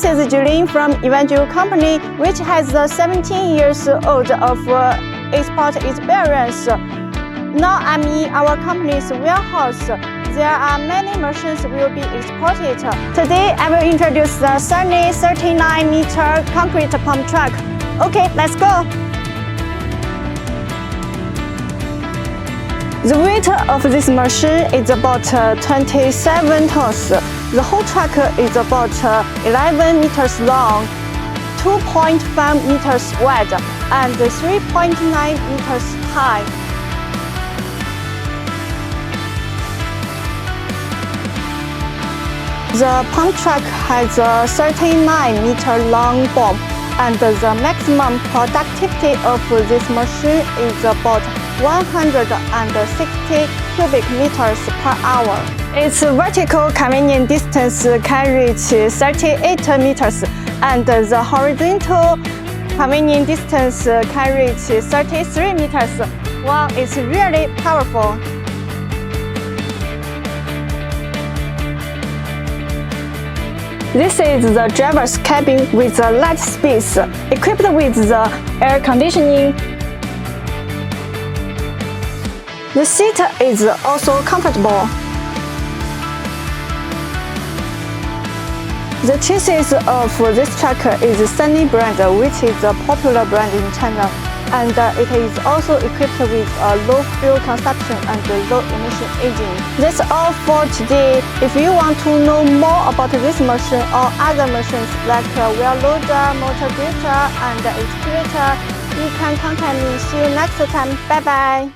This is Jolin from EVANGEL company, which has 17 years old of export experience. Now I'm in our company's warehouse. There are many machines will be exported. Today I will introduce the SANY 39-meter concrete pump truck. Okay, let's go. The weight of this machine is about 27 tons. The whole truck is about 11 meters long, 2.5 meters wide, and 3.9 meters high. The pump truck has a 39-meter long bomb, and the maximum productivity of this machine is about 160 cubic meters per hour. Its vertical conveying distance can reach 38 meters, and the horizontal conveying distance can reach 33 meters. Wow, it's really powerful. This is the driver's cabin with a light space, equipped with the air conditioning. The seat is also comfortable. The chassis of this truck is SANY-brand, which is a popular brand in China, and it is also equipped with a low fuel consumption and low-emission engine. That's all for today. If you want to know more about this machine or other machines like wheel loader, motor grater, and excavator, you can contact me. See you next time. Bye bye.